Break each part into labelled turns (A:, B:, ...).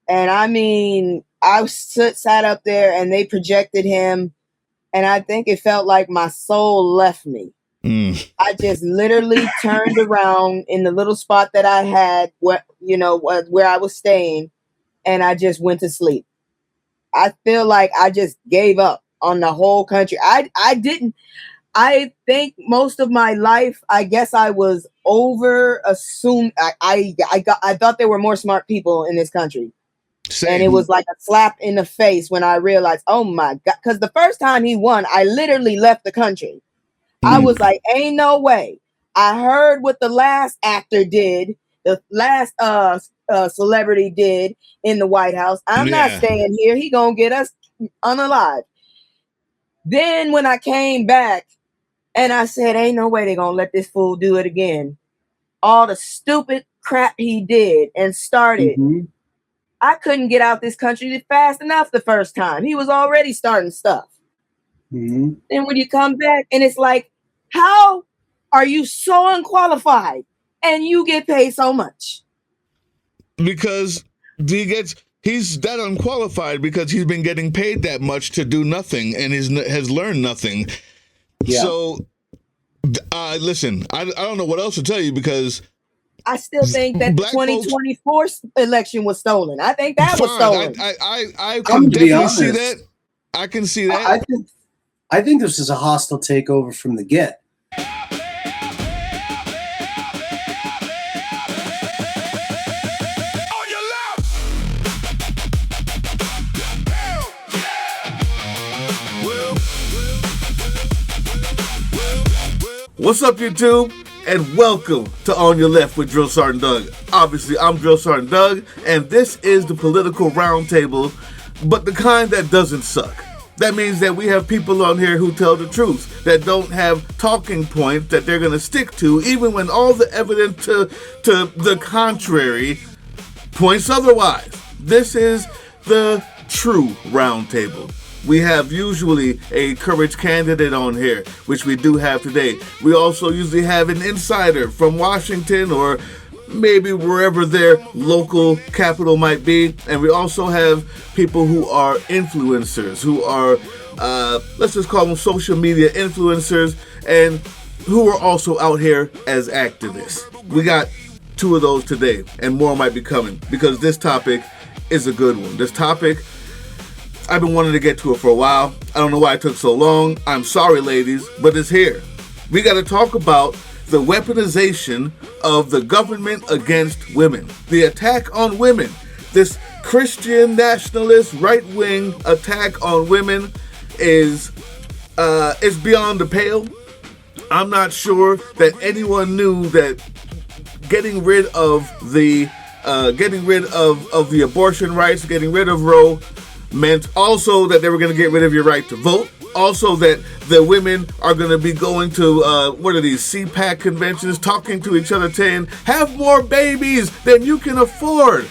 A: And I mean, I sat up there and they projected him, and I think it felt like my soul left me. I just literally turned around in the little spot that I had, where I was staying, and I just went to sleep. I feel like I just gave up on the whole country. I didn't. I think most of my life, I guess I was over assumed. I thought there were more smart people in this country. Same. And it was like a slap in the face when I realized, oh my God, because the first time he won, I literally left the country. I was like, ain't no way. I heard what the last actor did, the last celebrity did in the White House. I'm not staying here. He gonna get us unalive. Then when I came back and I said, ain't no way they're gonna let this fool do it again. All the stupid crap he did and started. I couldn't get out this country fast enough the first time. He was already starting stuff. And when you come back and it's like, how are you so unqualified and you get paid so much?
B: Because he's that unqualified because he's been getting paid that much to do nothing and has learned nothing. Yeah. So, listen, I don't know what else to tell you because
A: I still think that the 2024 election was stolen. I think that was stolen.
B: I can definitely see that. I can see that.
C: I think this is a hostile takeover from the get.
D: What's up, YouTube? And welcome to On Your Left with Drill Sergeant Doug. Obviously, I'm Drill Sergeant Doug, and this is the political roundtable, but the kind that doesn't suck. That means that we have people on here who tell the truth, that don't have talking points that they're going to stick to, even when all the evidence to the contrary points otherwise. This is the true roundtable. We have usually a courage candidate on here, which we do have today. We also usually have an insider from Washington or maybe wherever their local capital might be. And we also have people who are influencers, who are, let's just call them social media influencers, and who are also out here as activists. We got two of those today, and more might be coming, because this topic is a good one. This topic, I've been wanting to get to it for a while. I don't know why it took so long. I'm sorry, ladies, but it's here. We got to talk about the weaponization of the government against women. The attack on women. This Christian nationalist right-wing attack on women is beyond the pale. I'm not sure that anyone knew that getting rid of the abortion rights, getting rid of Roe, meant also that they were going to get rid of your right to vote. Also that the women are going to be going to, what are these, CPAC conventions, talking to each other, saying, have more babies than you can afford.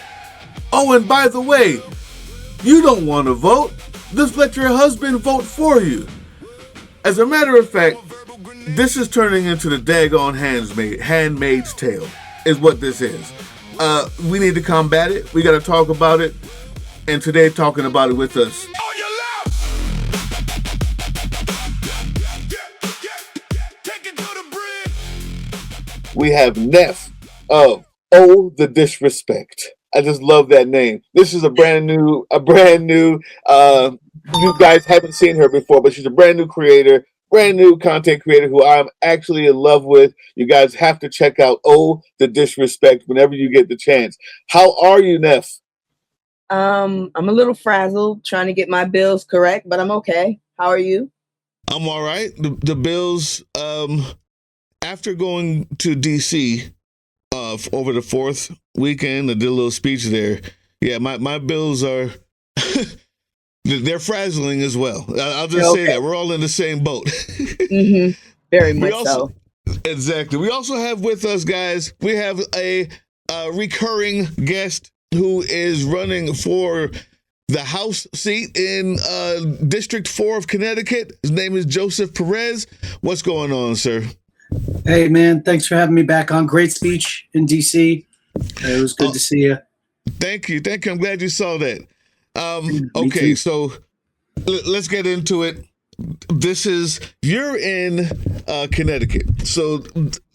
D: Oh, and by the way, you don't want to vote. Just let your husband vote for you. As a matter of fact, this is turning into the daggone Handmaid's Tale, is what this is. We need to combat it. We got to talk about it. And today, talking about it with us, we have Neff of Oh the Disrespect. I just love that name. This is a brand new. You guys haven't seen her before, but she's a brand new creator, brand new content creator who I'm actually in love with. You guys have to check out Oh the Disrespect whenever you get the chance. How are you, Neff?
A: I'm a little frazzled trying to get my bills correct, but I'm okay. How are you?
B: I'm all right. The bills, after going to DC over the fourth weekend, I did a little speech there. Yeah, my bills are, they're frazzling as well. I'll just say that. We're all in the same boat.
A: Very much so.
B: Exactly. We also have with us, guys, we have a recurring guest who is running for the House seat in District 4 of Connecticut. His name is Joeseph Parez. What's going on, sir?
C: Hey, man. Thanks for having me back on. Great speech in D.C. It was good to see you.
B: Thank you. I'm glad you saw that.
C: Me
B: Okay,
C: too.
B: so let's get into it. You're in Connecticut. So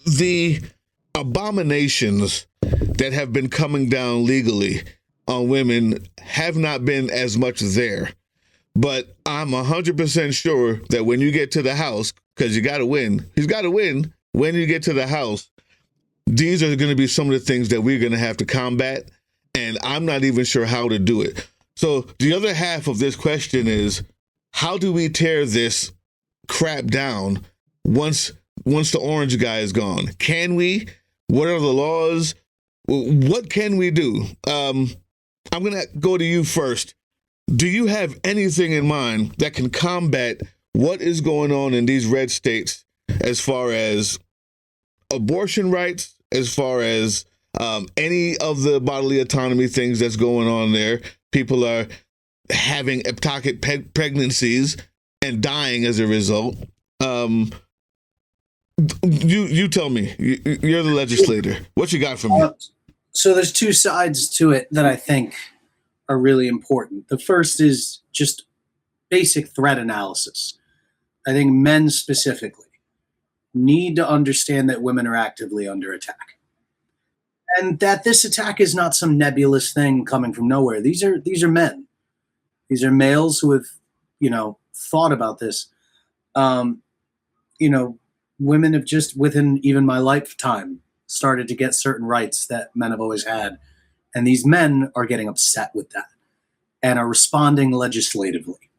B: the abominations that have been coming down legally on women have not been as much there. But I'm 100% sure that when you get to the House, because he's got to win when you get to the House, these are going to be some of the things that we're going to have to combat. And I'm not even sure how to do it. So the other half of this question is, how do we tear this crap down once the orange guy is gone? Can we? What are the laws? What can we do? I'm going to go to you first. Do you have anything in mind that can combat what is going on in these red states as far as abortion rights, as far as any of the bodily autonomy things that's going on there? People are having ectopic pregnancies and dying as a result. You tell me. You're the legislator. What you got for me?
C: So there's two sides to it that I think are really important. The first is just basic threat analysis. I think men specifically need to understand that women are actively under attack, and that this attack is not some nebulous thing coming from nowhere. These are men. These are males who have, thought about this. Women have just within even my lifetime started to get certain rights that men have always had. And these men are getting upset with that and are responding legislatively,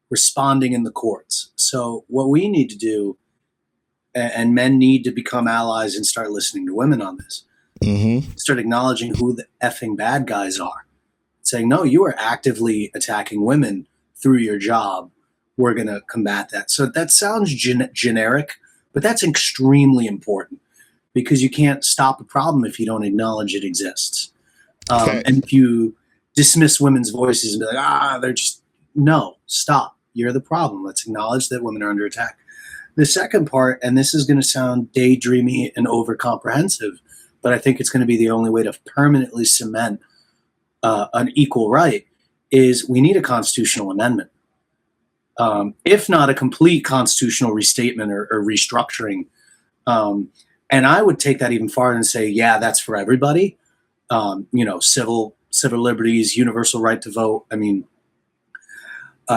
C: responding in the courts. So what we need to do, and men need to become allies and start listening to women on this, start acknowledging who the effing bad guys are, saying, no, you are actively attacking women through your job. We're going to combat that. So that sounds generic, but that's extremely important, because you can't stop a problem if you don't acknowledge it exists. And if you dismiss women's voices and be like, they're just, no, stop. You're the problem. Let's acknowledge that women are under attack. The second part, and this is going to sound daydreamy and over-comprehensive, but I think it's going to be the only way to permanently cement an equal right, is we need a constitutional amendment. If not a complete constitutional restatement or restructuring. And I would take that even farther and say, yeah, that's for everybody. Civil liberties, universal right to vote. I mean,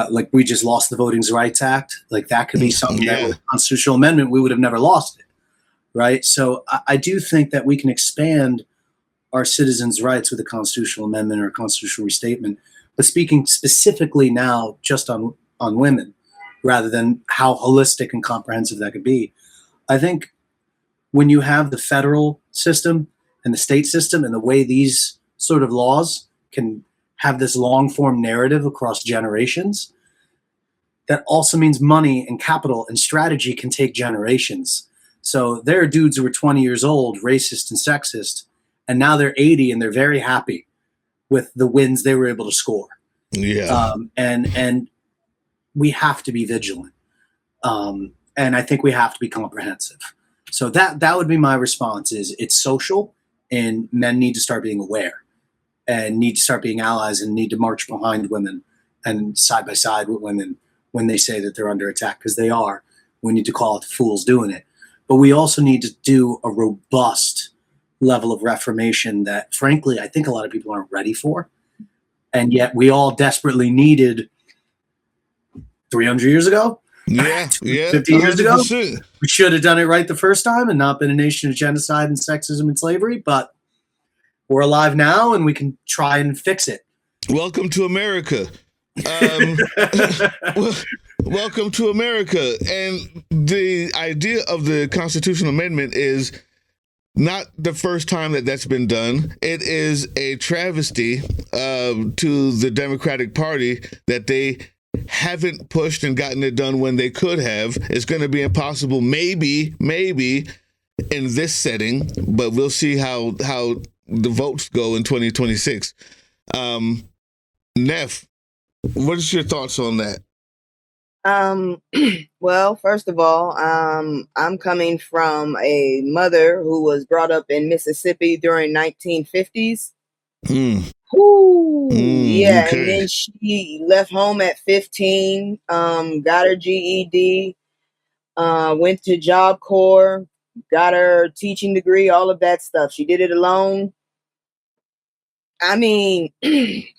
C: like we just lost the Voting Rights Act. Like that could be something that with a constitutional amendment, we would have never lost it. Right. So I do think that we can expand our citizens' rights with a constitutional amendment or a constitutional restatement. But speaking specifically now just on women, rather than how holistic and comprehensive that could be, I think when you have the federal system and the state system and the way these sort of laws can have this long form narrative across generations, that also means money and capital and strategy can take generations. So there are dudes who were 20 years old, racist and sexist, and now they're 80 and they're very happy with the wins they were able to score.
B: Yeah.
C: And we have to be vigilant. And I think we have to be comprehensive. So that would be my response. Is it's social, and men need to start being aware and need to start being allies and need to march behind women and side by side with women when they say that they're under attack, because they are. We need to call it the fools doing it. But we also need to do a robust level of reformation that, frankly, I think a lot of people aren't ready for. And yet we all desperately needed 300 years ago.
B: Yeah,
C: 50 years ago.
B: 100%.
C: We should have done it right the first time and not been a nation of genocide and sexism and slavery. But we're alive now and we can try and fix it.
B: Welcome to America. Welcome to America. And the idea of the constitutional amendment is not the first time that that's been done. It is a travesty to the Democratic Party that they haven't pushed and gotten it done when they could have. It's going to be impossible, maybe in this setting, but we'll see how the votes go in 2026. Neff, what is your thoughts on that?
A: Well, first of all, I'm coming from a mother who was brought up in Mississippi during 1950s. Yeah,
B: okay.
A: and then she left home at 15, got her GED, went to Job Corps, got her teaching degree, all of that stuff. She did it alone. I mean,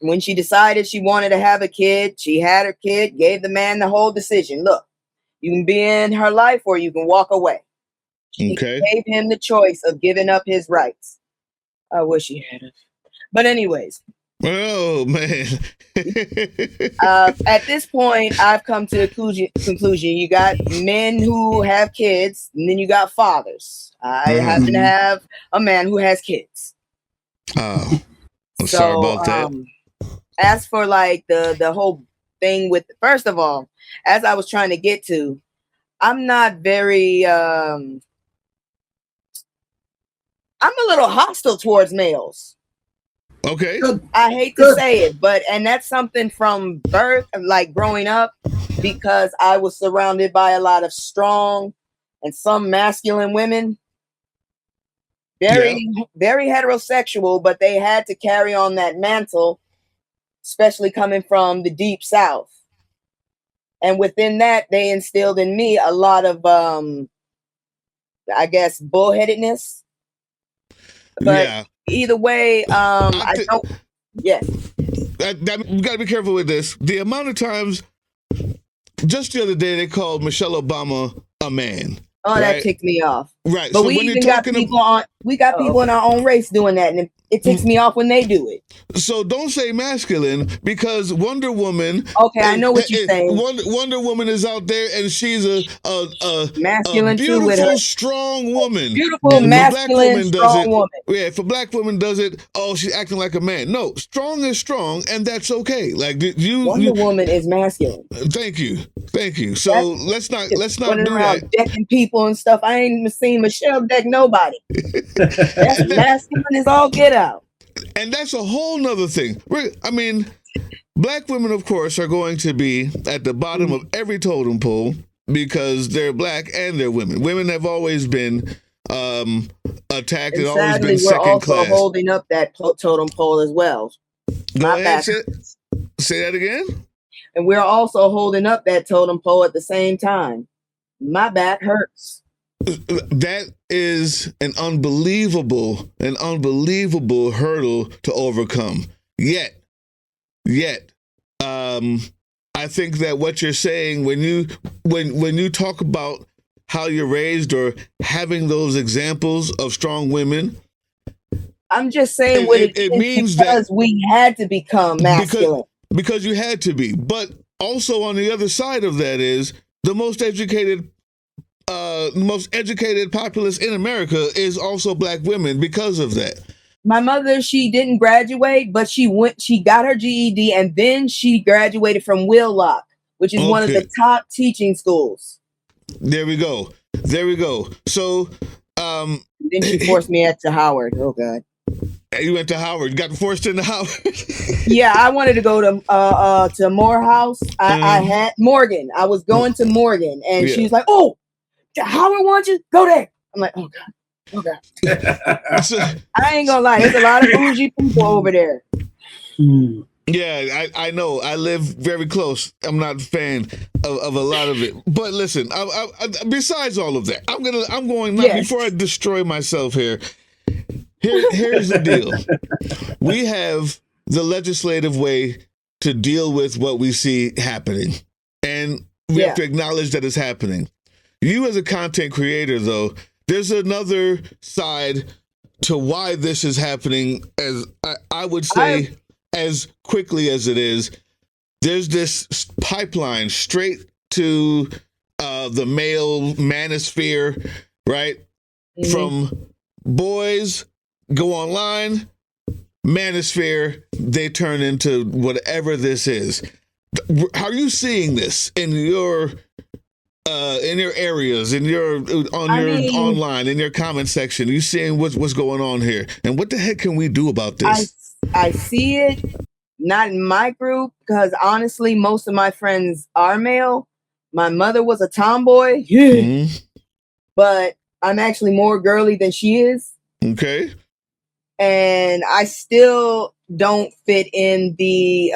A: when she decided she wanted to have a kid, she had her kid, gave the man the whole decision. Look, you can be in her life or you can walk away. She gave him the choice of giving up his rights. I wish he had it. But anyways.
B: Oh, man.
A: At this point, I've come to the conclusion. You got men who have kids, and then you got fathers. I happen to have a man who has kids.
B: Oh, I'm sorry about that.
A: As for like the whole thing with, first of all, as I was trying to get to, I'm not very I'm a little hostile towards males.
B: Okay.
A: I hate to say it, and that's something from birth, like growing up, because I was surrounded by a lot of strong and some masculine women. Very heterosexual, but they had to carry on that mantle, especially coming from the deep South. And within that, they instilled in me a lot of, I guess, bullheadedness. But either way, I don't. Yes.
B: We got to be careful with this. The amount of times, just the other day, they called Michelle Obama a man.
A: Oh, right? That ticked me off.
B: Right.
A: But so we even got people on. We got people in our own race doing that, and it ticks me off when they do it.
B: So don't say masculine, because Wonder Woman.
A: Okay, I know what you're saying.
B: Wonder Woman is out there, and she's a
A: masculine,
B: a beautiful,
A: too, with her.
B: strong woman.
A: Beautiful, masculine, strong woman.
B: Yeah, if a black woman does it, oh, she's acting like a man. No, strong is strong, and that's okay. Like
A: Wonder Woman is masculine.
B: Thank you. So let's not do that.
A: Decking people and stuff. I ain't seen Michelle deck nobody. That's masculine as all get out.
B: And that's a whole nother thing. I mean, black women, of course, are going to be at the bottom of every totem pole because they're black and they're women. Women have always been attacked and always been second class.
A: We're also holding up that totem pole as well.
B: Go ahead, say that again.
A: And we're also holding up that totem pole at the same time. My back hurts.
B: That is an unbelievable hurdle to overcome. Yet, I think that what you're saying when you talk about how you're raised or having those examples of strong women,
A: I'm just saying it means because we had to become masculine.
B: Because you had to be. But also on the other side of that is the most educated populace in America is also black women because of that.
A: My mother, she didn't graduate, but she got her GED, and then she graduated from Wheelock, which is one of the top teaching schools.
B: There we go. So
A: then she forced me to Howard. Oh God.
B: You went to Howard. You got forced into Howard.
A: Yeah, I wanted to go to Morehouse. I had Morgan. I was going to Morgan, and she was like, "Oh, Howard wants you. Go there." I'm like, "Oh God, I ain't gonna lie. There's a lot of bougie people over there.
B: Yeah, I know. I live very close. I'm not a fan of a lot of it. But listen, besides all of that, I'm going before I destroy myself here. Here's the deal. We have the legislative way to deal with what we see happening, and we have to acknowledge that it's happening. You as a content creator, though, there's another side to why this is happening, as I would say, as quickly as it is. There's this pipeline straight to the male manosphere, right? Mm-hmm. From boys go online, manosphere, they turn into whatever this is. How are you seeing this in your areas, online, in your comment section? Are you seeing what's going on here? And what the heck can we do about this?
A: I see it, not in my group, because honestly, most of my friends are male. My mother was a tomboy, but I'm actually more girly than she is.
B: Okay.
A: and I still don't fit in the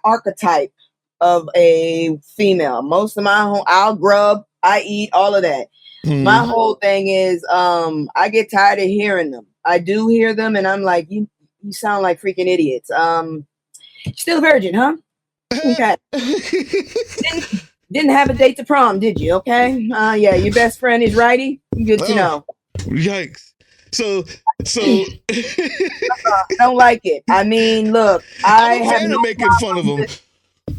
A: archetype of a female. Most of my I'll grub, I eat, all of that. My whole thing is, I get tired of hearing them. I do hear them, and I'm like, you sound like freaking idiots. Still a virgin, huh? Okay. Didn't have a date to prom, did you? Okay. Yeah, your best friend is righty. Good to know.
B: Yikes. So
A: I don't like it. I mean, look,
B: I'm a fan of making fun of them.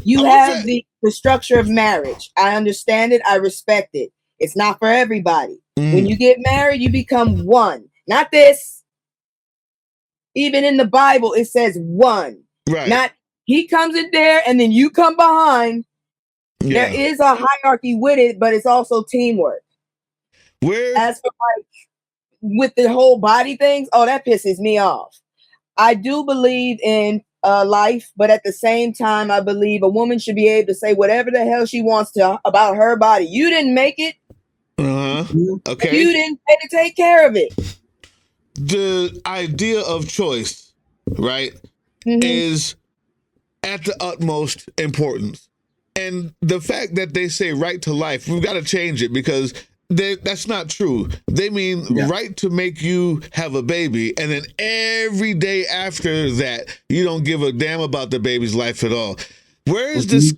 A: You have the structure of marriage. I understand it. I respect it. It's not for everybody. When you get married, you become one. Not this. Even in the Bible, it says one.
B: Right.
A: Not he comes in there and then you come behind. Yeah. There is a hierarchy with it, but it's also teamwork. As for like with the whole body things, that pisses me off. I do believe in life, but at the same time, I believe a woman should be able to say whatever the hell she wants to about her body. You didn't make it.
B: Okay.
A: You didn't pay to take care of it.
B: The idea of choice, right, is at the utmost importance. And the fact that they say right to life, we've got to change it because that's not true. They mean right to make you have a baby, and then every day after that, you don't give a damn about the baby's life at all. Where is this?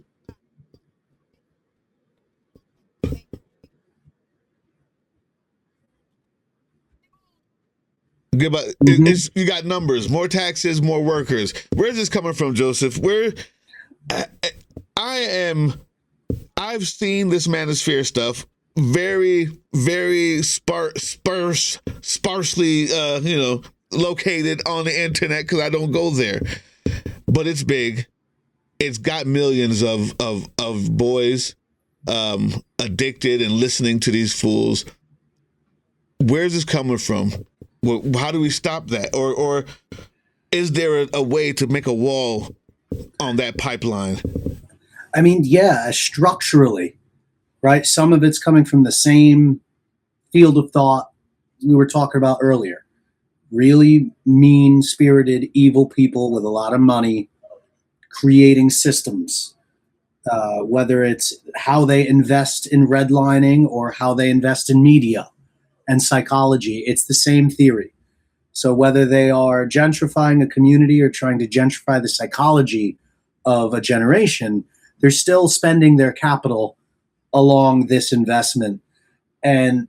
B: You got numbers, more taxes, more workers. Where's this coming from, Joseph? I've seen this manosphere stuff very, very sparsely, located on the internet because I don't go there. But it's big. It's got millions of boys addicted and listening to these fools. Where's this coming from? How do we stop that? Or is there a way to make a wall on that pipeline?
C: I mean, structurally, right? Some of it's coming from the same field of thought we were talking about earlier. Really mean-spirited, evil people with a lot of money creating systems, whether it's how they invest in redlining or how they invest in media and psychology. It's the same theory. So whether they are gentrifying a community or trying to gentrify the psychology of a generation, they're still spending their capital along this investment. And,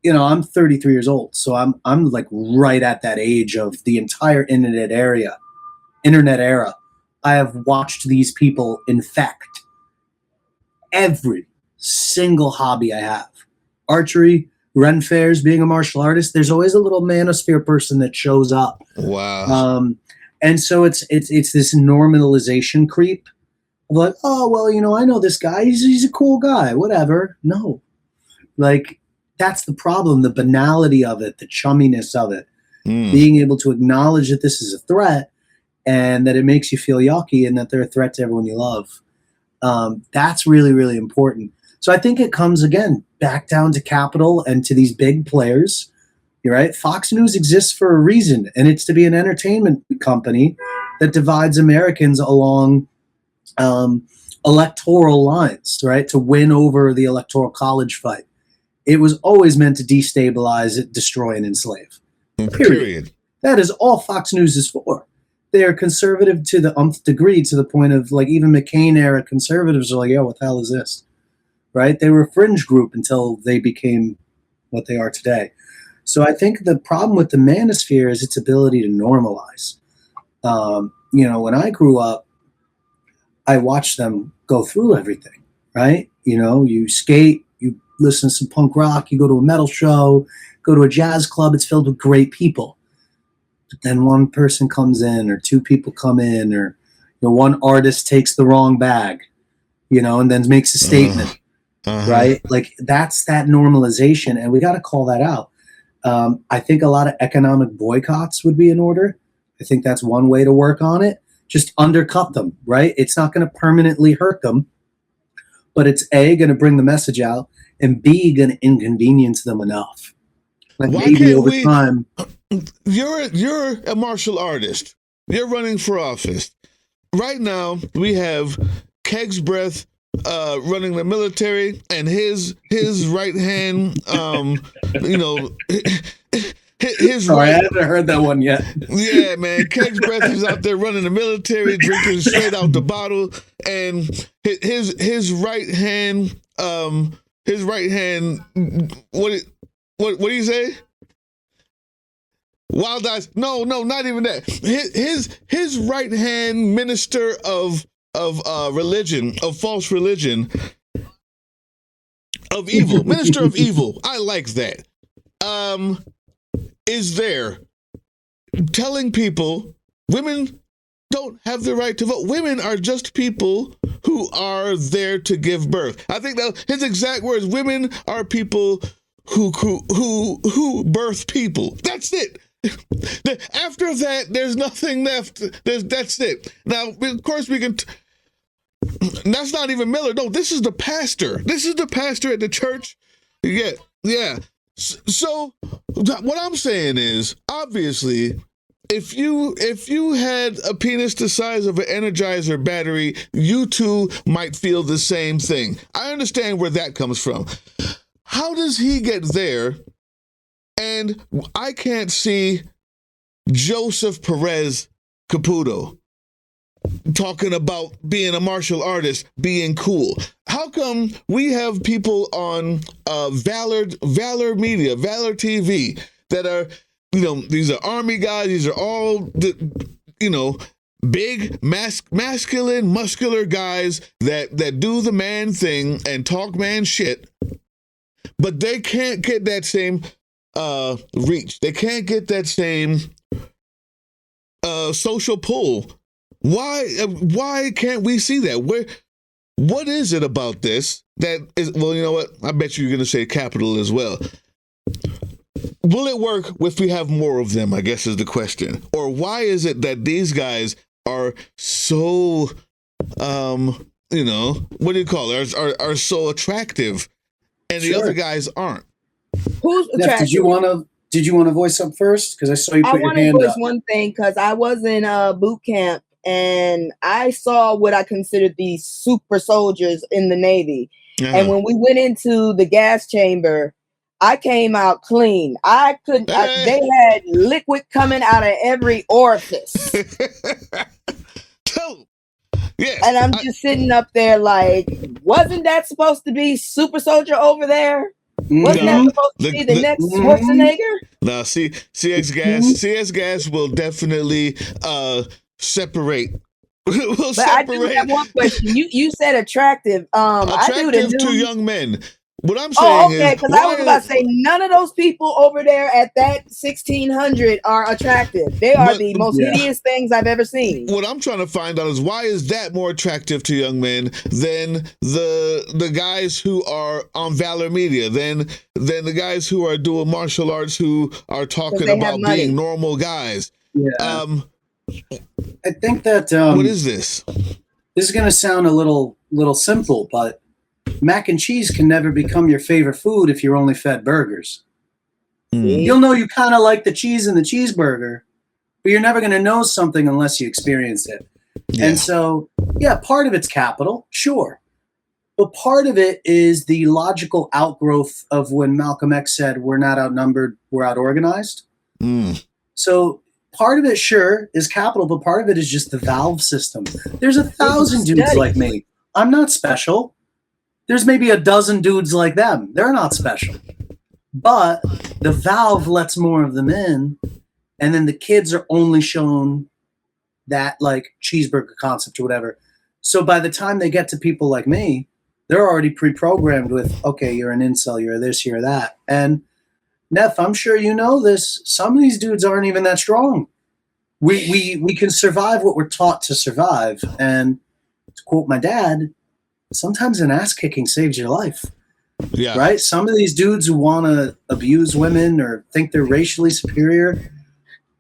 C: I'm 33 years old, so I'm like right at that age of the entire internet era. I have watched these people infect every single hobby I have. Archery, Ren fairs, being a martial artist, there's always a little manosphere person that shows up.
B: Wow.
C: And so it's this normalization creep of like, oh, well, I know this guy. He's a cool guy, whatever. No. Like, that's the problem, the banality of it, the chumminess of it. Being able to acknowledge that this is a threat and that it makes you feel yucky and that they're a threat to everyone you love. That's really, really important. So I think it comes, again, back down to capital and to these big players. You're right. Fox News exists for a reason, and it's to be an entertainment company that divides Americans along electoral lines, right, to win over the electoral college fight. It was always meant to destabilize, destroy, and enslave. Period. That is all Fox News is for. They are conservative to the nth degree, to the point of, like, even McCain-era conservatives are like, yo, what the hell is this? Right? They were a fringe group until they became what they are today. So I think the problem with the manosphere is its ability to normalize. When I grew up, I watched them go through everything, right? You skate, you listen to some punk rock, you go to a metal show, go to a jazz club, it's filled with great people. But then one person comes in, or two people come in, or one artist takes the wrong bag, and then makes a statement, right? Like, that's that normalization, and we got to call that out. I think a lot of economic boycotts would be in order. I think that's one way to work on it. Just undercut them, right? It's not going to permanently hurt them, but it's A, going to bring the message out, and B, going to inconvenience them enough. Like, maybe over time.
B: you're a martial artist. You're running for office. Right now, we have Keg's Breath running the military, and his right hand,
C: Sorry, I haven't heard that one yet.
B: Yeah, man. Keg's Breath is out there running the military, drinking straight out the bottle, and his right hand, what do you say? Wild Eyes? No, not even that. His right hand minister of religion, of false religion, of evil, minister of evil. I like that. Is there telling people women don't have the right to vote. Women are just people who are there to give birth. I think that his exact words: women are people who birth people. That's it. After that, there's nothing left. That's it. Now, of course, we can. That's not even Miller. No, this is the pastor. This is the pastor at the church. Yeah. So, what I'm saying is, obviously, if you had a penis the size of an Energizer battery, you too might feel the same thing. I understand where that comes from. How does he get there? And I can't see Joeseph Parez-Caputo talking about being a martial artist, being cool. How come we have people on Valor Media, Valor TV that are, these are army guys, these are all, big, masculine, muscular guys that do the man thing and talk man shit, but they can't get that same reach. They can't get that same social pull. Why can't we see that? What is it about this that is? Well, you know what? I bet you're going to say capital as well. Will it work if we have more of them? I guess is the question. Or why is it that these guys are so, what do you call it? Are so attractive, and the other guys aren't?
A: Who's attractive?
C: Did you want to voice up first? Because I saw you put your hand up.
A: I want to voice one thing because I was in boot camp and I saw what I considered these super soldiers in the Navy. Uh-huh. And when we went into the gas chamber, I came out clean. I couldn't. They had liquid coming out of every orifice.
B: Yeah,
A: and I'm just sitting up there like, wasn't that supposed to be super soldier over there? Wasn't that supposed to be the next Schwarzenegger?
B: No, CS gas will definitely separate.
A: But I do have one question. You said attractive.
B: Attractive to young men. What I'm saying is,
A: because I was about to say none of those people over there at that 1600 are attractive. They are the most hideous things I've ever seen.
B: What I'm trying to find out is why is that more attractive to young men than the guys who are on Valor Media, than the guys who are doing martial arts who are talking about being normal guys.
C: Yeah. I think that
B: what is this?
C: This is going to sound a little simple, but mac and cheese can never become your favorite food if you're only fed burgers. You'll know you kind of like the cheese in the cheeseburger, but you're never going to know something unless you experience it. Yeah. And so, part of it's capital, sure. But part of it is the logical outgrowth of when Malcolm X said, we're not outnumbered, we're outorganized. So part of it, sure, is capital, but part of it is just the valve system. There's 1,000 dudes like me. I'm not special. There's maybe a dozen dudes like them. They're not special. But the valve lets more of them in, and then the kids are only shown that like cheeseburger concept or whatever. So by the time they get to people like me, they're already pre-programmed with, okay, you're an incel, you're this, you're that. And Neff, I'm sure you know this, some of these dudes aren't even that strong. We can survive what we're taught to survive. And to quote my dad, sometimes an ass kicking saves your life. Yeah. Right? Some of these dudes who want to abuse women or think they're racially superior,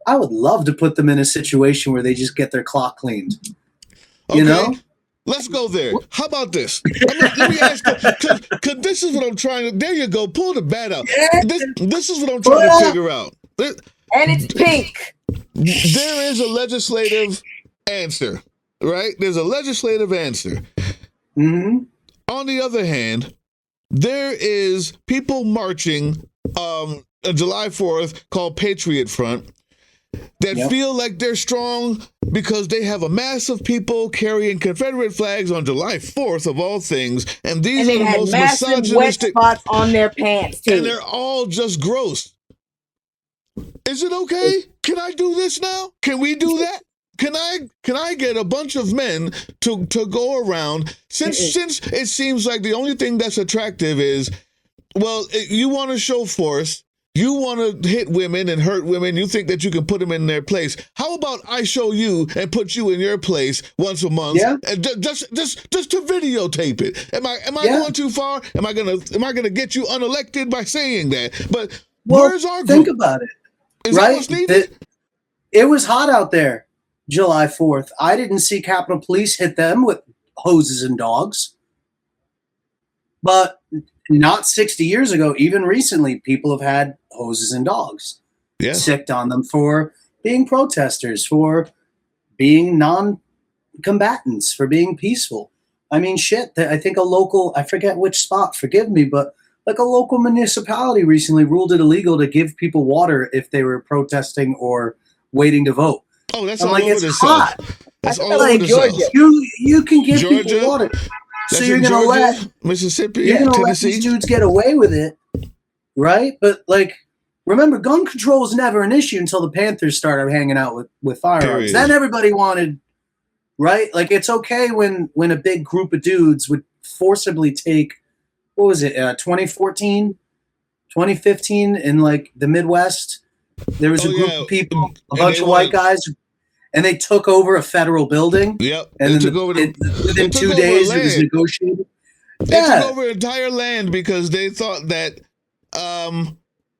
C: I would love to put them in a situation where they just get their clock cleaned.
B: Okay. You know? Let's go there. How about this? Let me ask you, because this is what I'm trying to, there you go, pull the bat out. This is what I'm trying to figure out.
A: And it's pink.
B: There is a legislative answer, right? There's a legislative answer.
C: Mm-hmm.
B: On the other hand, there is people marching on July 4th called Patriot Front that feel like they're strong because they have a mass of people carrying Confederate flags on July 4th of all things, and these are the most misogynistic
A: wet spots on their pants too.
B: And they're all just gross. Is it okay? Can I do this now? Can we do that? Can I get a bunch of men to go around since it seems like the only thing that's attractive is, well, you want to show force, you want to hit women and hurt women, you think that you can put them in their place. How about I show you and put you in your place once a month, and just to videotape it? Am I going too far? Am I gonna get you unelected by saying that? But where's our group?
C: Think about it.
B: Is that what's needed?
C: It was hot out there July 4th. I didn't see Capitol Police hit them with hoses and dogs. But not 60 years ago, even recently, people have had hoses and dogs sicked on them for being protesters, for being non-combatants, for being peaceful. I mean, shit, I think I forget which spot, forgive me, but like a local municipality recently ruled it illegal to give people water if they were protesting or waiting to vote.
B: Oh, that's
C: I'm
B: all
C: like,
B: over
C: it's
B: the
C: hot.
B: South. That's all
C: like
B: over the
C: Georgia.
B: South.
C: You can give
B: Georgia,
C: people water.
B: That's
C: So you're
B: in
C: going to
B: Georgia,
C: let
B: Mississippi, Tennessee.
C: Let these dudes get away with it, right? But like, remember, gun control was never an issue until the Panthers started hanging out with firearms.
B: Period.
C: Then everybody wanted, right? Like, it's okay when a big group of dudes would forcibly take, what was it, 2014, 2015 in like the Midwest. There was a group of people, a bunch of white guys, and they took over a federal building.
B: Yep.
C: And
B: then
C: within 2 days, it was negotiated.
B: They took over entire land because they thought that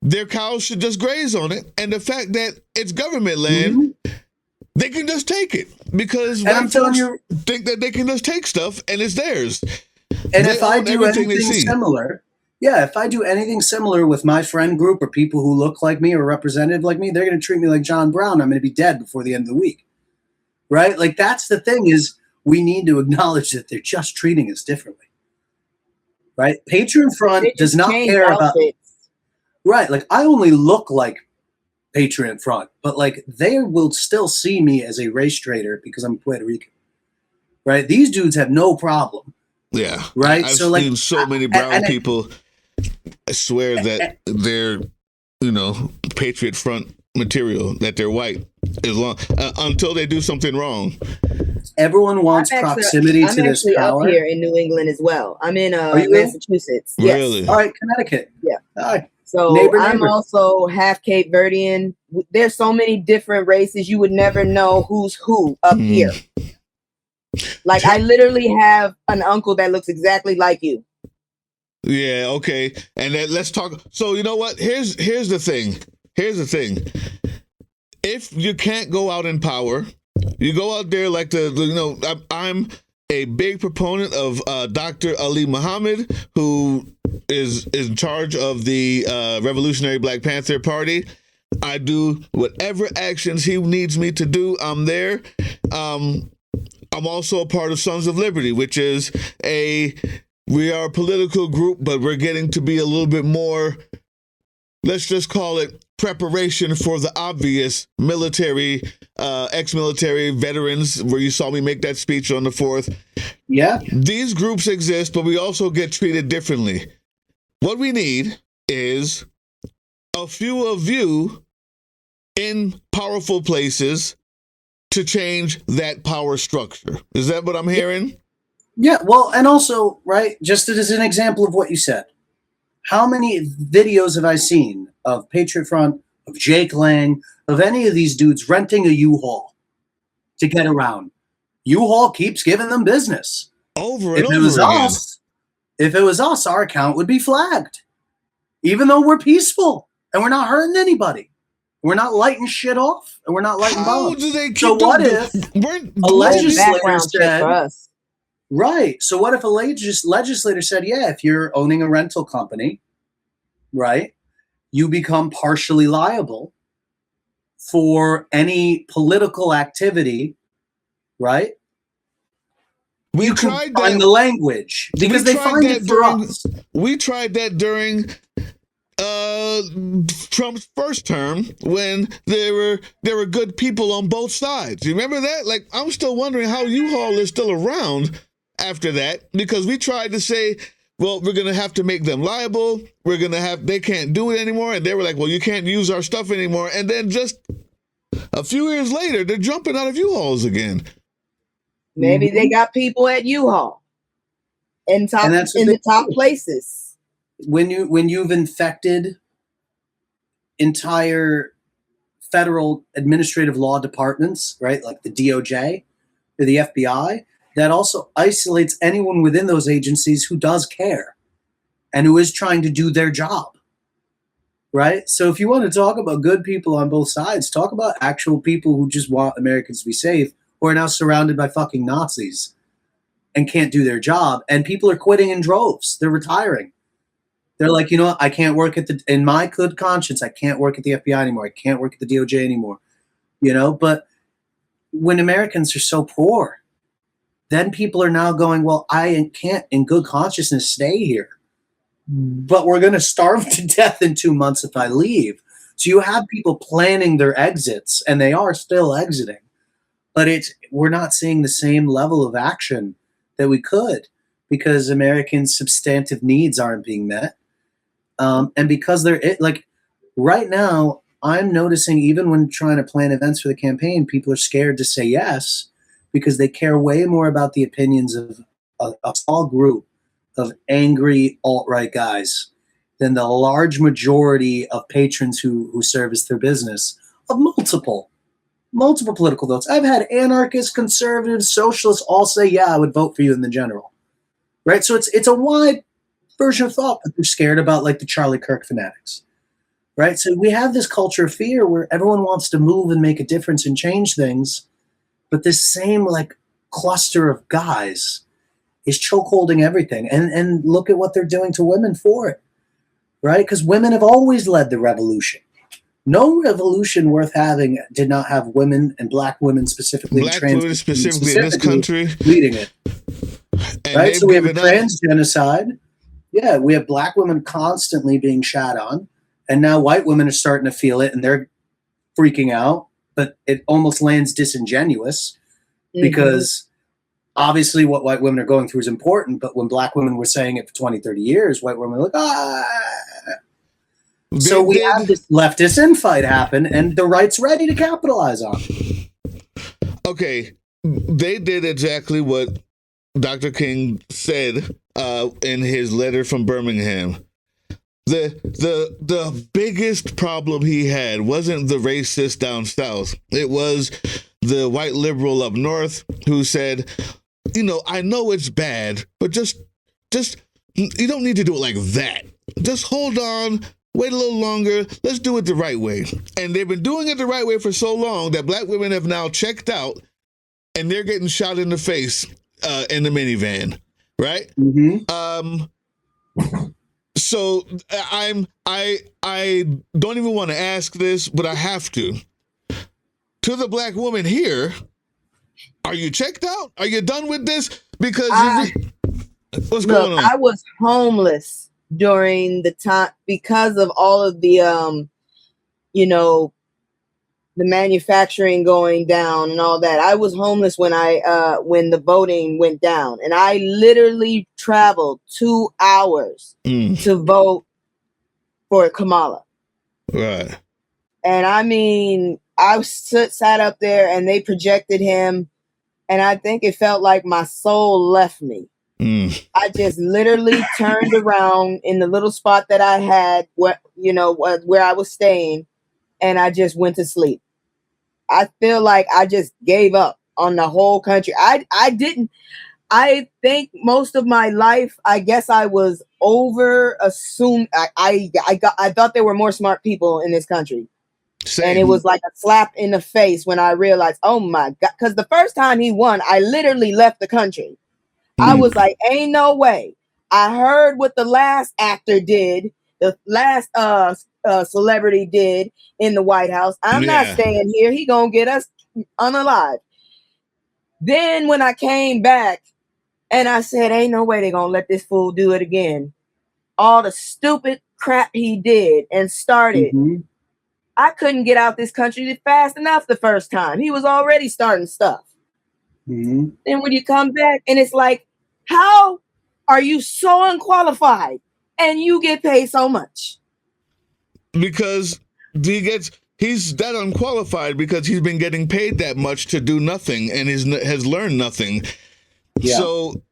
B: their cows should just graze on it. And the fact that it's government land, they can just take it because white folks think that they can just take stuff and it's theirs.
C: And if I do anything similar, if I do anything similar with my friend group or people who look like me or representative like me, they're going to treat me like John Brown. I'm going to be dead before the end of the week. Right? Like, that's the thing, is we need to acknowledge that they're just treating us differently. Right? Patriot Front does not care about... Right. Like, I only look like Patriot Front, but like, they will still see me as a race traitor because I'm Puerto Rican. Right? These dudes have no problem.
B: Yeah.
C: Right?
B: I've seen so many brown people swear that they're, Patriot Front material, that they're white, as long until they do something wrong.
C: Everyone wants proximity to this power.
A: I'm up here in New England as well. I'm in Massachusetts. Yes.
B: Really?
C: All right, Connecticut.
A: Yeah.
C: All right.
A: So I'm also half Cape Verdean. There's so many different races, you would never know who's who up here. Like, I literally have an uncle that looks exactly like you.
B: Yeah, okay. And then let's talk. So, you know what? Here's the thing. If you can't go out in power, you go out there like I'm a big proponent of Dr. Ali Muhammad, who is in charge of the Revolutionary Black Panther Party. I do whatever actions he needs me to do. I'm there. I'm also a part of Sons of Liberty, which is we are a political group, but we're getting to be a little bit more, let's just call it preparation for the obvious military, ex-military veterans, where you saw me make that speech on the 4th.
C: Yeah.
B: These groups exist, but we also get treated differently. What we need is a few of you in powerful places to change that power structure. Is that what I'm hearing?
C: Yeah, well, and also, right, just as an example of what you said, how many videos have I seen of Patriot Front, of Jake Lang, of any of these dudes renting a U-Haul to get around? U-Haul keeps giving them business.
B: Over and over again.
C: If it was us, our account would be flagged. Even though we're peaceful and we're not hurting anybody. We're not lighting shit off and we're not lighting bombs. So what if a legislator said... Right. So what if a legislator said, yeah, if you're owning a rental company, right, you become partially liable for any political activity, right?
B: We
C: You
B: tried
C: can find
B: that.
C: the language because they find it for us.
B: We tried that during Trump's first term when there were good people on both sides. You remember that? Like, I'm still wondering how U-Haul is still around after that, because we tried to say, well, we're going to have to make them liable. They can't do it anymore. And they were like, well, you can't use our stuff anymore. And then just a few years later, they're jumping out of U-Hauls again.
A: Maybe they got people at U-Haul in the top places.
C: When you've infected entire federal administrative law departments, right, like the DOJ or the FBI, that also isolates anyone within those agencies who does care and who is trying to do their job, right? So if you want to talk about good people on both sides, talk about actual people who just want Americans to be safe, who are now surrounded by fucking Nazis and can't do their job. And people are quitting in droves. They're retiring. They're like, you know what? I can't work in my good conscience, I can't work at the FBI anymore. I can't work at the DOJ anymore. You know, but when Americans are so poor, then people are now going, well, I can't in good consciousness stay here, but we're going to starve to death in 2 months if I leave. So you have people planning their exits, and they are still exiting. But we're not seeing the same level of action that we could, because Americans' substantive needs aren't being met. And because right now, I'm noticing even when trying to plan events for the campaign, people are scared to say yes because they care way more about the opinions of a small group of angry alt-right guys than the large majority of patrons who service their business of multiple political votes. I've had anarchists, conservatives, socialists all say, yeah, I would vote for you in the general. Right? So it's a wide version of thought, but they're scared about like the Charlie Kirk fanatics. Right? So we have this culture of fear where everyone wants to move and make a difference and change things, but this same like cluster of guys is chokeholding everything. And look at what they're doing to women for it. Right? Because women have always led the revolution. No revolution worth having did not have women, and black women specifically,
B: black women specifically in this country
C: leading it.
B: And
C: right? So we have a trans genocide. Yeah, we have black women constantly being shat on, and now white women are starting to feel it, and they're freaking out. But it almost lands disingenuous because obviously what white women are going through is important. But when black women were saying it for 20, 30 years, white women were like, So we have this leftist infight happen, and the right's ready to capitalize on it.
B: Okay, they did exactly what Dr. King said in his letter from Birmingham. The biggest problem he had wasn't the racist down south. It was the white liberal up north who said, you know, I know it's bad, but just you don't need to do it like that. Just hold on. Wait a little longer. Let's do it the right way. And they've been doing it the right way for so long that black women have now checked out, and they're getting shot in the face in the minivan, right? So I don't even want to ask this, but I have to. To the black woman here, are you checked out? Are you done with this? Because what's going on?
A: I was homeless during the time because of all of the the manufacturing going down and all that. I was homeless when the voting went down, and I literally traveled 2 hours to vote for Kamala.
B: Right.
A: And I mean, I sat up there and they projected him, and I think it felt like my soul left me. I just literally turned around in the little spot that I had, where I was staying, and I just went to sleep. I feel like I just gave up on the whole country. I think most of my life, I guess I was assumed. I thought there were more smart people in this country. Same. And it was like a slap in the face when I realized, oh my God, because the first time he won, I literally left the country. I was like, ain't no way. I heard what the last actor did, the last celebrity did in the White House. I'm not staying here. He gonna get us unalive. Then when I came back and I said, ain't no way they're gonna let this fool do it again. All the stupid crap he did and started.
C: Mm-hmm.
A: I couldn't get out this country fast enough the first time. He was already starting stuff.
C: Mm-hmm.
A: And when you come back and it's like, how are you so unqualified and you get paid so much?
B: Because he's that unqualified because he's been getting paid that much to do nothing and has learned nothing.
C: Yeah.
B: So,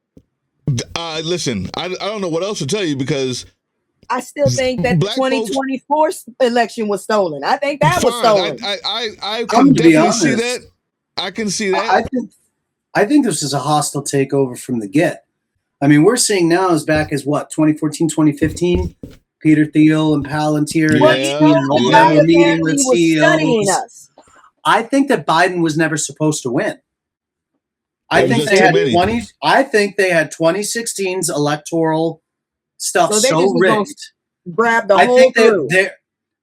B: listen, I don't know what else to tell you because
A: I still think that the 2024 election was stolen. I think that was stolen.
B: I can definitely see that. I can see that.
C: I think this is a hostile takeover from the get. I mean, we're seeing now as back as what, 2014, 2015? Peter Thiel and Palantir and all were meeting with CEOs. I think that Biden was never supposed to win. I think they had 2016's electoral stuff so rigged.
A: Grab the whole crew.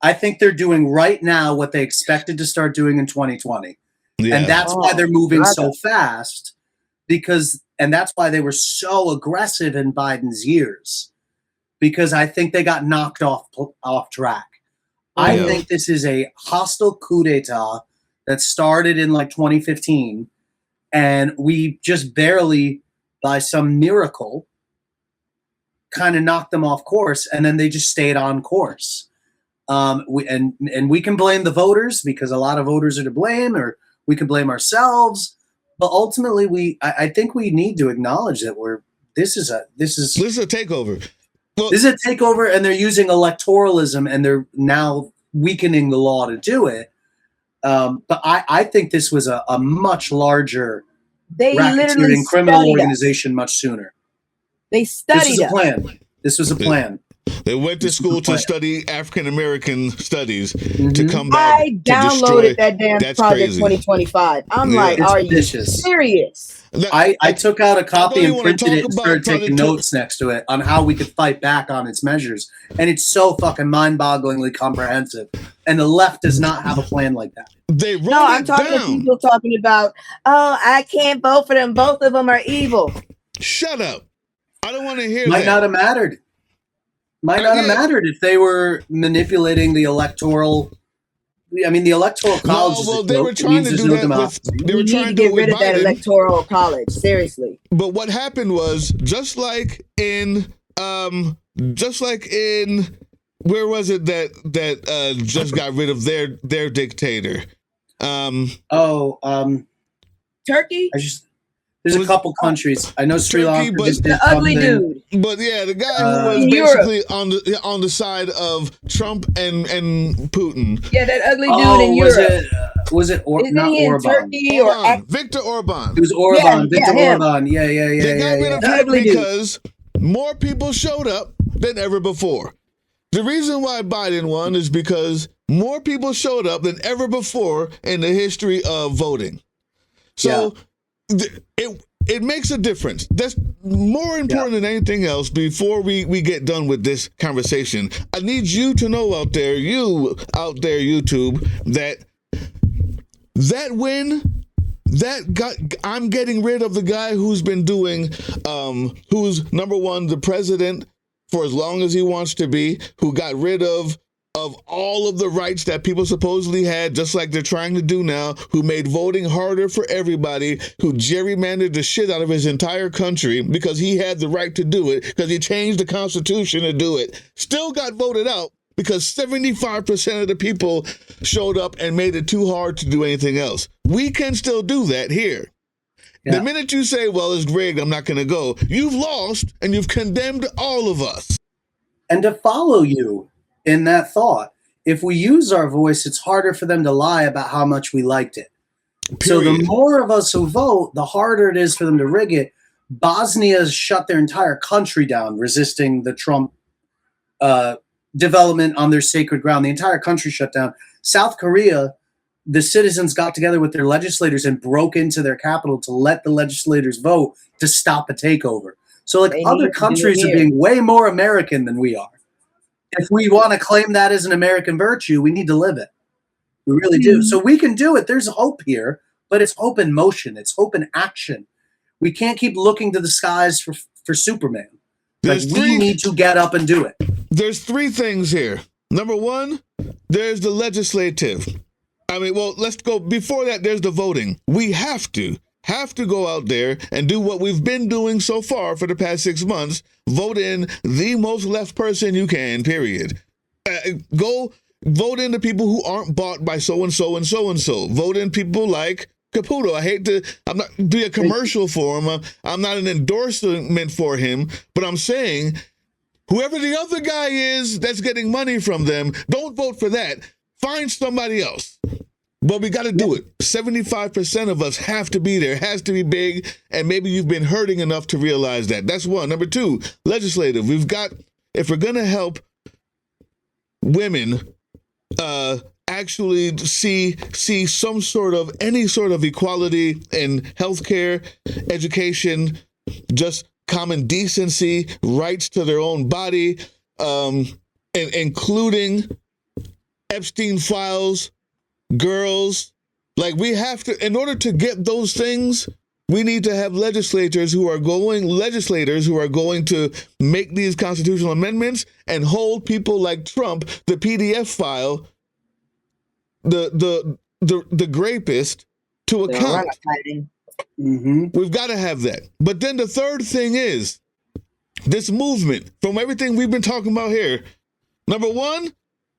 C: I think they're doing right now what they expected to start doing in 2020. Yeah. And that's why they're moving so fast and that's why they were so aggressive in Biden's years, because I think they got knocked off track. I think this is a hostile coup d'etat that started in like 2015, and we just barely, by some miracle, kind of knocked them off course, and then they just stayed on course. We can blame the voters because a lot of voters are to blame, or we can blame ourselves. But ultimately, I think we need to acknowledge that this is a
B: takeover. Well,
C: this is a takeover, and they're using electoralism, and they're now weakening the law to do it. But I think this was a much larger racketeering criminal organization much sooner.
A: They studied
C: this was a plan. This was a plan.
B: They went to school to study African American studies to come back.
A: I downloaded that damn Project 2025. I'm like, are you serious?
C: I took out a copy and printed it and started taking notes next to it on how we could fight back on its measures. And it's so fucking mind-bogglingly comprehensive. And the left does not have a plan like that.
A: I'm talking to people talking about, I can't vote for them. Both of them are evil.
B: Shut up. I don't want to hear that.
C: Might not have mattered. Might not have mattered if they were manipulating the electoral. I mean, the electoral college.
B: They were trying to do that. They were trying to
A: get rid of that electoral college. Seriously.
B: But what happened was just like in where was it that just got rid of their dictator?
A: Turkey.
C: There's a couple countries. I know Sri Lanka,
B: but
A: the ugly dude.
B: But yeah, the guy who was basically on the side of Trump and Putin.
A: Yeah, that ugly dude in Europe.
C: Was it not Orban?
A: Turkey or
B: Victor Orban.
C: It was Orban.
A: Yeah,
C: Victor Orban. Yeah.
B: They got rid of him because more people showed up than ever before. The reason why Biden won is because more people showed up than ever before in the history of voting. So. Yeah. It makes a difference. That's more important than anything else. Before we get done with this conversation, I need you to know out there, YouTube, that win, I'm getting rid of the guy who's been doing, who's number one, the president for as long as he wants to be, who got rid of all of the rights that people supposedly had, just like they're trying to do now, who made voting harder for everybody, who gerrymandered the shit out of his entire country because he had the right to do it, because he changed the Constitution to do it, still got voted out because 75% of the people showed up and made it too hard to do anything else. We can still do that here. Yeah. The minute you say, well, it's rigged, I'm not going to go, you've lost and you've condemned all of us.
C: And to follow you in that thought, if we use our voice, it's harder for them to lie about how much we liked it. Period. So the more of us who vote, the harder it is for them to rig it. Bosnia has shut their entire country down, resisting the Trump development on their sacred ground. The entire country shut down. South Korea, the citizens got together with their legislators and broke into their capital to let the legislators vote to stop a takeover. So like other countries are being way more American than we are. if we want to claim that as an American virtue, we need to live it. We really do. So we can do it. There's hope here, but it's hope in motion. It's hope in action. We can't keep looking to the skies for Superman. We need to get up and do it.
B: There's three things here. Number one, there's the legislative. Let's go. Before that, there's the voting. We have to go out there and do what we've been doing so far for the past 6 months. Vote in the most left person you can, period. Go vote in the people who aren't bought by so-and-so and so-and-so. Vote in people like Caputo. I'm not be a commercial for him. I'm not an endorsement for him, but I'm saying whoever the other guy is that's getting money from them, don't vote for that. Find somebody else. But we got to do it. 75% of us have to be there. It has to be big. And maybe you've been hurting enough to realize that. That's one. Number two, legislative. If we're going to help women actually see any sort of equality in healthcare, education, just common decency, rights to their own body, and including Epstein files, girls, we have to, in order to get those things, we need to have legislators who are going to make these constitutional amendments and hold people like Trump, the PDF file, the rapist, to account. We've got to have that. But then the third thing is this movement, from everything we've been talking about here. Number one,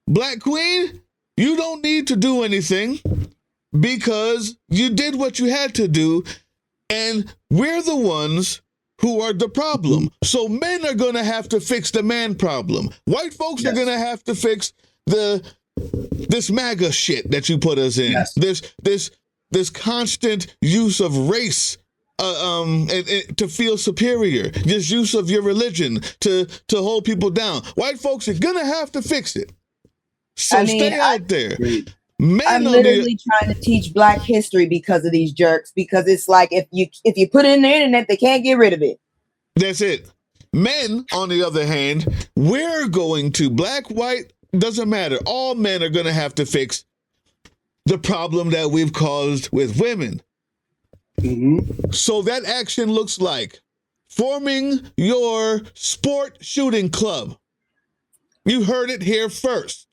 B: Black Queen, you don't need to do anything because you did what you had to do, and we're the ones who are the problem. So men are going to have to fix the man problem. White folks are going to have to fix this MAGA shit that you put us in. Yes. This constant use of race and to feel superior. This use of your religion to hold people down. White folks are going to have to fix it. So stay out there.
A: I'm literally trying to teach Black history because of these jerks, because it's like if you put it in the internet, they can't get rid of it.
B: That's it. Men, on the other hand, we're going to, black, white, doesn't matter. All men are going to have to fix the problem that we've caused with women. So that action looks like forming your sport shooting club. You heard it here first.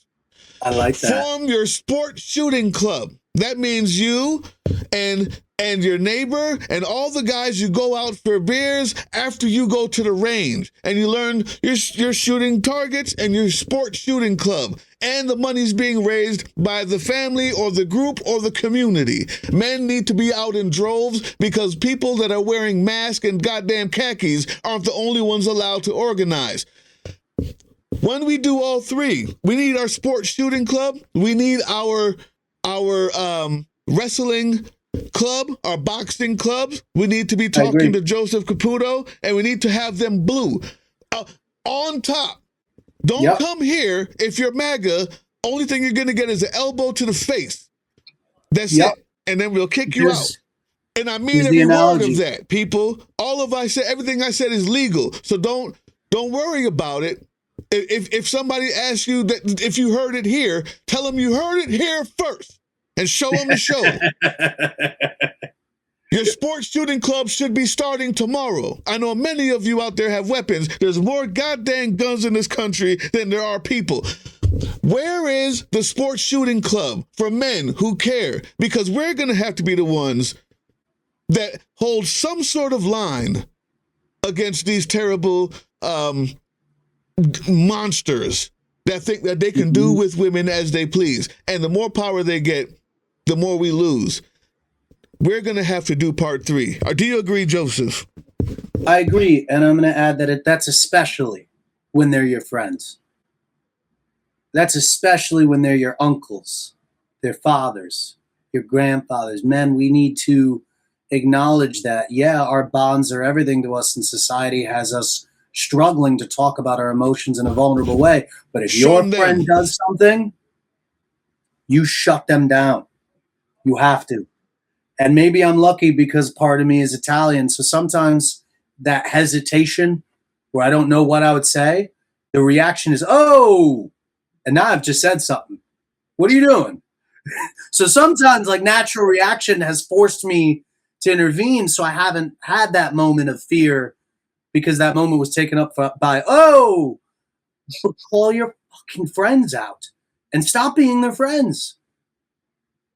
C: I like that.
B: Form your sport shooting club. That means you and your neighbor and all the guys you go out for beers after you go to the range and you learn your shooting targets and your sport shooting club. And the money's being raised by the family or the group or the community. Men need to be out in droves because people that are wearing masks and goddamn khakis aren't the only ones allowed to organize. When we do all three, we need our sports shooting club. We need our wrestling club, our boxing clubs. We need to be talking to Joeseph Caputo, and we need to have them blue on top. Don't come here if you're MAGA. Only thing you're going to get is an elbow to the face. That's it. And then we'll kick you out. And I mean every word of that, people. Everything I said is legal. So don't worry about it. If somebody asks you that if you heard it here, tell them you heard it here first and show them the show. Your sports shooting club should be starting tomorrow. I know many of you out there have weapons. There's more goddamn guns in this country than there are people. Where is the sports shooting club for men who care? Because we're going to have to be the ones that hold some sort of line against these terrible monsters that think that they can do with women as they please. And the more power they get, the more we lose. We're going to have to do part 3. Do you agree, Joseph?
C: I agree. And I'm going to add that that's especially when they're your friends. That's especially when they're your uncles, their fathers, your grandfathers. Men, we need to acknowledge that, our bonds are everything to us, and society has us struggling to talk about our emotions in a vulnerable way. But if your friend does something, you shut them down. You have to. And maybe I'm lucky because part of me is Italian. So sometimes that hesitation where I don't know what I would say, the reaction is, oh, and now I've just said something. What are you doing? So sometimes like natural reaction has forced me to intervene. So I haven't had that moment of fear because that moment was taken up by, oh, call your fucking friends out and stop being their friends.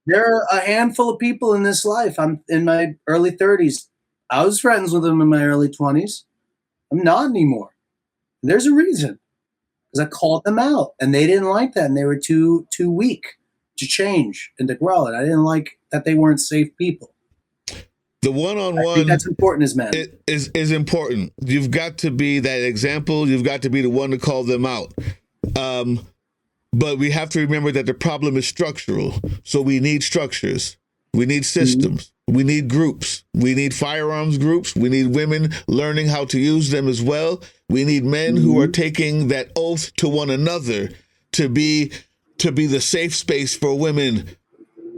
C: There are a handful of people in this life. I'm in my early 30s. I was friends with them in my early 20s. I'm not anymore. And there's a reason. Because I called them out and they didn't like that and they were too weak to change and to grow. And I didn't like that they weren't safe people.
B: The one-on-one,
C: I think that's important as men.
B: Is important. You've got to be that example. You've got to be the one to call them out. But we have to remember that the problem is structural. So we need structures. We need systems. Mm-hmm. We need groups. We need firearms groups. We need women learning how to use them as well. We need men who are taking that oath to one another to be the safe space for women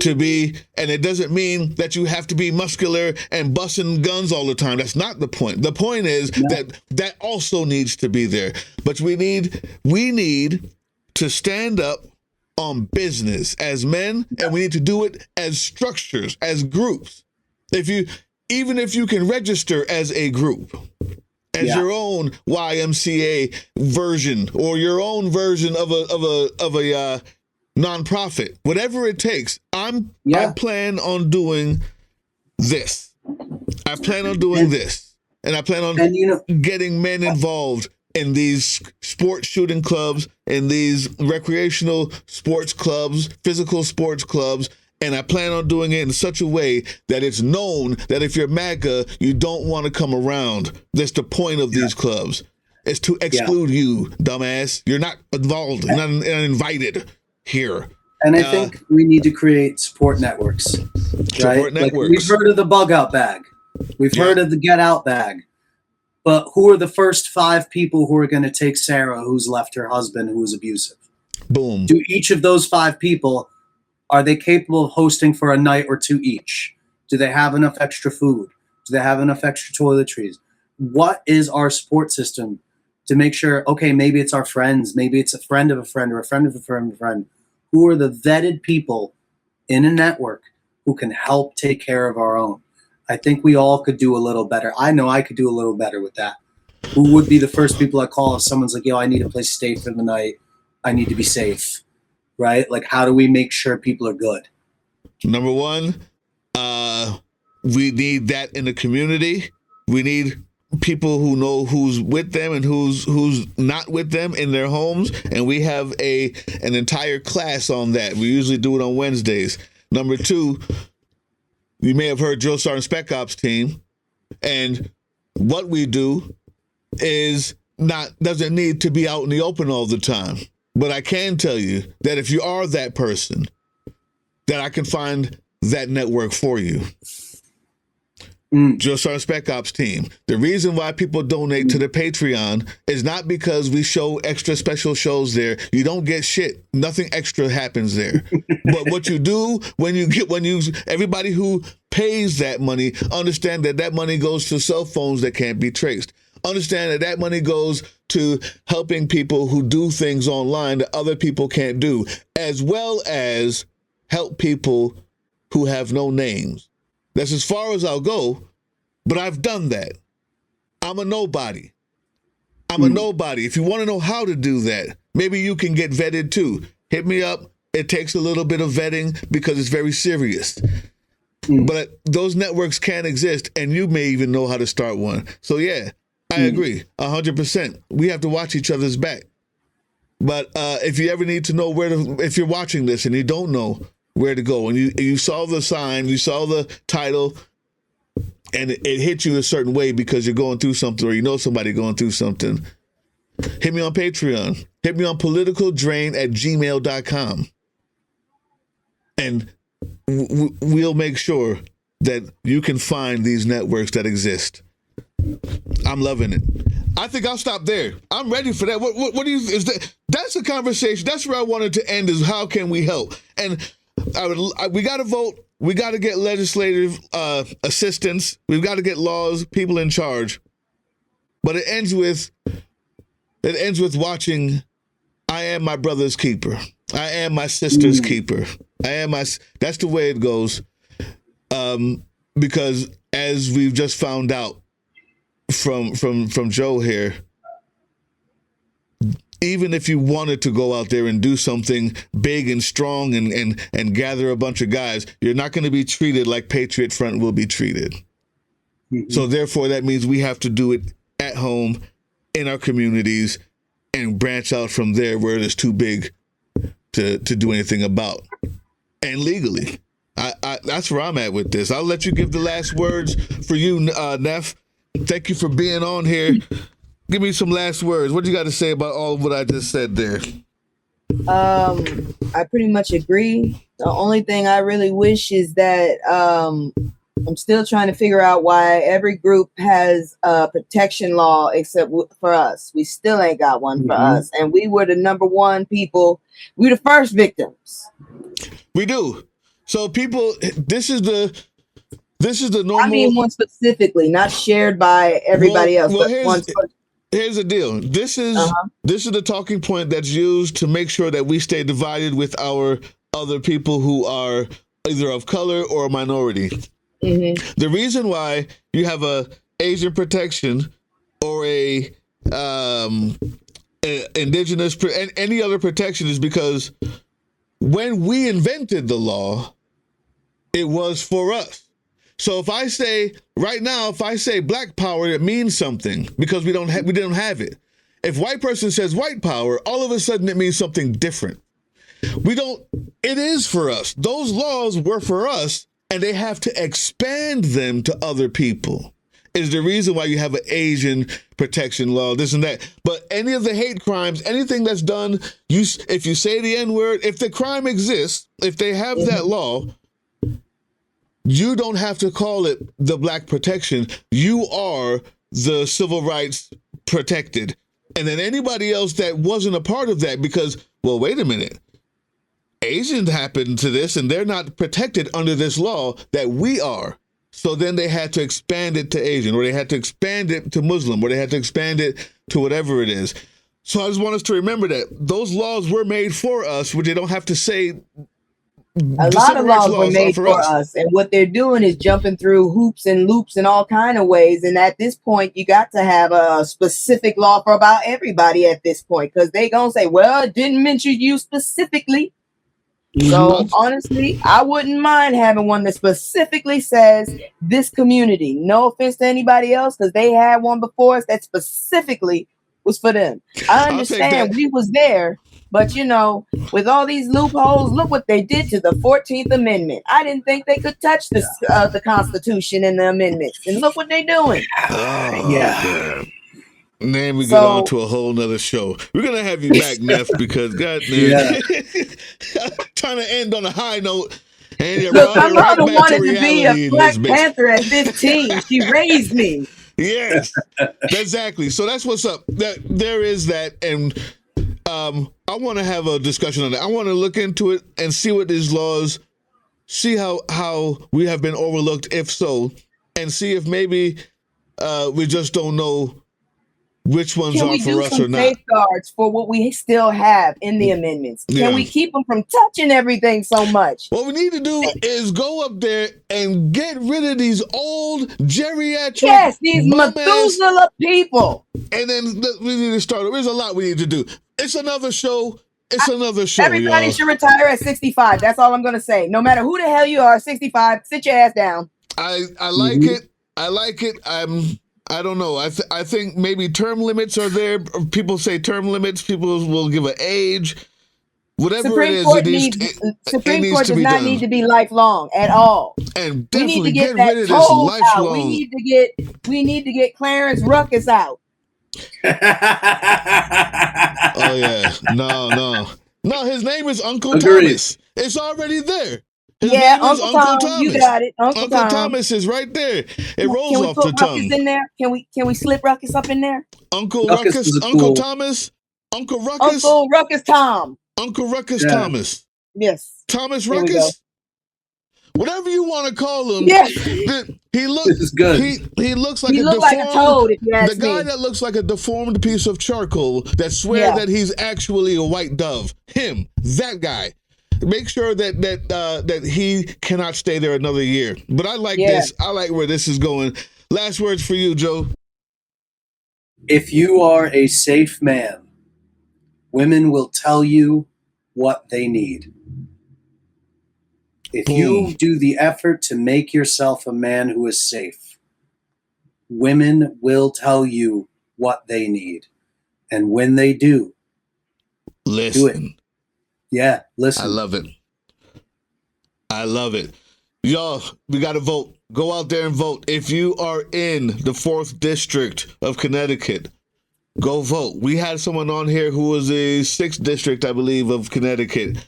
B: to be. And it doesn't mean that you have to be muscular and busting guns all the time. That's not the point. The point is that also needs to be there. But we need to stand up on business as men, and we need to do it as structures, as groups. Even if you can register as a group, as your own YMCA version or your own version of a nonprofit, whatever it takes. I plan on doing this. I plan on doing this, and I plan on getting men involved in these sports shooting clubs, in these recreational sports clubs, physical sports clubs, and I plan on doing it in such a way that it's known that if you're MAGA, you don't want to come around. That's the point of these clubs. It's to exclude you, dumbass. You're not involved. You're not invited here.
C: And I think we need to create support networks. Right? Like we've heard of the bug out bag. We've heard of the get out bag. But who are the first 5 people who are going to take Sarah, who's left her husband, who is abusive?
B: Boom.
C: Do each of those 5 people, are they capable of hosting for a night or 2 each? Do they have enough extra food? Do they have enough extra toiletries? What is our support system to make sure, okay, maybe it's our friends, maybe it's a friend of a friend or a friend of a friend of a friend. Who are the vetted people in a network who can help take care of our own? I think we all could do a little better. I know I could do a little better with that. Who would be the first people I call if someone's like, yo, I need a place to stay for the night. I need to be safe, right? Like, how do we make sure people are good?
B: Number one, we need that in the community. We need people who know who's with them and who's not with them in their homes. And we have an entire class on that. We usually do it on Wednesdays. Number 2, you may have heard Drill Sergeant Spec Ops team, and what we do doesn't need to be out in the open all the time. But I can tell you that if you are that person, that I can find that network for you. Drill Sergeant Spec Ops team. The reason why people donate to the Patreon is not because we show extra special shows there. You don't get shit. Nothing extra happens there. But what you do everybody who pays that money, understand that money goes to cell phones that can't be traced. Understand that money goes to helping people who do things online that other people can't do, as well as help people who have no names. That's as far as I'll go, but I've done that. I'm a nobody. A nobody. If you want to know how to do that, maybe you can get vetted too. Hit me up. It takes a little bit of vetting because it's very serious. But those networks can exist, and you may even know how to start one. So yeah, I agree 100%. We have to watch each other's back. But if you ever need to know if you're watching this and you don't know where to go, and you saw the sign, you saw the title, and it hit you a certain way because you're going through something or you know somebody going through something, hit me on Patreon. Hit me on politicaldrain@gmail.com. And we'll make sure that you can find these networks that exist. I'm loving it. I think I'll stop there. I'm ready for that. What do you, that's a conversation. That's where I wanted to end, is how can we help? And we got to vote. We got to get legislative assistance. We've got to get laws, people in charge. But it ends with It ends with watching, I am my brother's keeper. I am my sister's keeper. That's the way it goes. Because as we've just found out from Joe here, even if you wanted to go out there and do something big and strong and gather a bunch of guys, you're not going to be treated like Patriot Front will be treated. So therefore, that means we have to do it at home, in our communities, and branch out from there where it is too big to do anything about. And legally. That's where I'm at with this. I'll let you give the last words for you, Neff. Thank you for being on here. Give me some last words. What do you got to say about all of what I just said there?
A: I pretty much agree. The only thing I really wish is that I'm still trying to figure out why every group has a protection law except for us. We still ain't got one for us. And we were the number one people. We were the first victims.
B: We do. So people, this is the normal.
A: I mean one specifically, not shared by everybody else.
B: Well,
A: but
B: here's the deal. This is the talking point that's used to make sure that we stay divided with our other people who are either of color or a minority. The reason why you have a Asian protection or a indigenous and any other protection is because when we invented the law, it was for us. So if I say right now, if I say black power, it means something because we didn't have it. If white person says white power, all of a sudden it means something different. It is for us. Those laws were for us, and they have to expand them to other people. Is the reason why you have an Asian protection law, this and that. But any of the hate crimes, anything that's done, if you say the N-word, if the crime exists, if they have that law, you don't have to call it the black protection. You are the civil rights protected. And then anybody else that wasn't a part of that, because, well, wait a minute. Asians happened to this and they're not protected under this law that we are. So then they had to expand it to Asian, or they had to expand it to Muslim, or they had to expand it to whatever it is. So I just want us to remember that those laws were made for us, which they don't have to say.
A: A lot of laws were made for us, and what they're doing is jumping through hoops and loops in all kind of ways. And at this point, you got to have a specific law for about everybody at this point, because they gonna say, "Well, it didn't mention you specifically." So honestly, I wouldn't mind having one that specifically says this community. No offense to anybody else, because they had one before us that specifically was for them. I understand we was there. But, you know, with all these loopholes, look what they did to the 14th Amendment. I didn't think they could touch the Constitution and the amendments. And look what they're doing.
B: And then we get on to a whole nother show. We're going to have you back, Neff, because goddamn, trying to end on a high note. And
A: look, my mother wanted to be a Black Panther at 15. She raised me.
B: Yes, exactly. So that's what's up. There is that. And I want to have a discussion on that. I want to look into it and see what these laws, see how we have been overlooked, if so, and see if maybe we just don't know which ones are for us or not. Can we do some
A: safeguards for what we still have in the amendments? Can we keep them from touching everything so much?
B: What we need to do is go up there and get rid of these old geriatric,
A: these Methuselah people.
B: And then we need to start. There's a lot we need to do. It's another show.
A: Everybody should retire at 65. That's all I'm going to say. No matter who the hell you are, 65, sit your ass down.
B: I like it. I like it. I don't know. I think maybe term limits are there. People say term limits. People will give an age. Whatever
A: Supreme Court does not need to be lifelong at all.
B: And definitely we need to get rid of this lifelong.
A: We need to get Clarence Ruckus out.
B: Oh yeah, no. His name is Uncle Thomas. It's already there. His name is
A: Uncle Thomas. You got it, Uncle
B: Thomas is right there. It rolls off the tongue.
A: Can we put Ruckus in there? Can we slip Ruckus up in there?
B: Uncle Ruckus, Uncle Thomas, Uncle Ruckus,
A: Uncle Ruckus Tom,
B: Uncle Ruckus Thomas.
A: Yes,
B: Thomas Ruckus. whatever you want to call him.
A: Yeah.
B: He looks.
C: This is good.
B: He looks like
A: He
B: a
A: looked
B: deformed,
A: like a toad, if you ask
B: the guy
A: me.
B: that looks like a deformed piece of charcoal that swear that he's actually a white dove. Him, that guy. Make sure that he cannot stay there another year. But I like this. I like where this is going. Last words for you, Joe.
C: If you are a safe man, women will tell you what they need. If you do the effort to make yourself a man who is safe, women will tell you what they need. And when they do,
B: listen.
C: Do it. Yeah, listen.
B: I love it. I love it. Y'all, we got to vote. Go out there and vote. If you are in the 4th District of Connecticut, go vote. We had someone on here who was a 6th District, I believe, of Connecticut.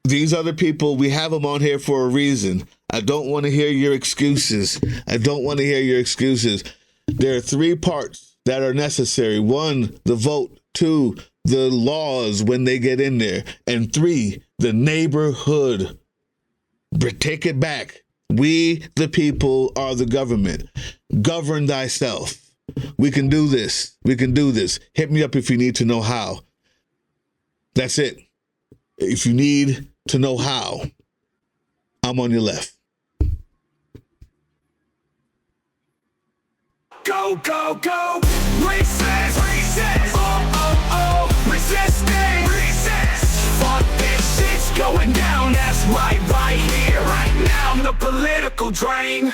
B: These other people, we have them on here for a reason. I don't want to hear your excuses. I don't want to hear your excuses. There are 3 parts that are necessary. 1, the vote. 2, the laws when they get in there. And 3, the neighborhood. Take it back. We, the people, are the government. Govern thyself. We can do this. We can do this. Hit me up if you need to know how. That's it. If you need to know how, I'm on your left.
E: Go, go, go! Resist! Resist! Oh, resisting! Resist! Fuck this shit's going down, that's right here, right now. The political drain.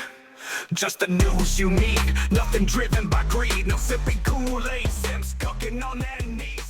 E: Just the news you need. Nothing driven by greed. No sipping Kool-Aid. Sims cooking on that need.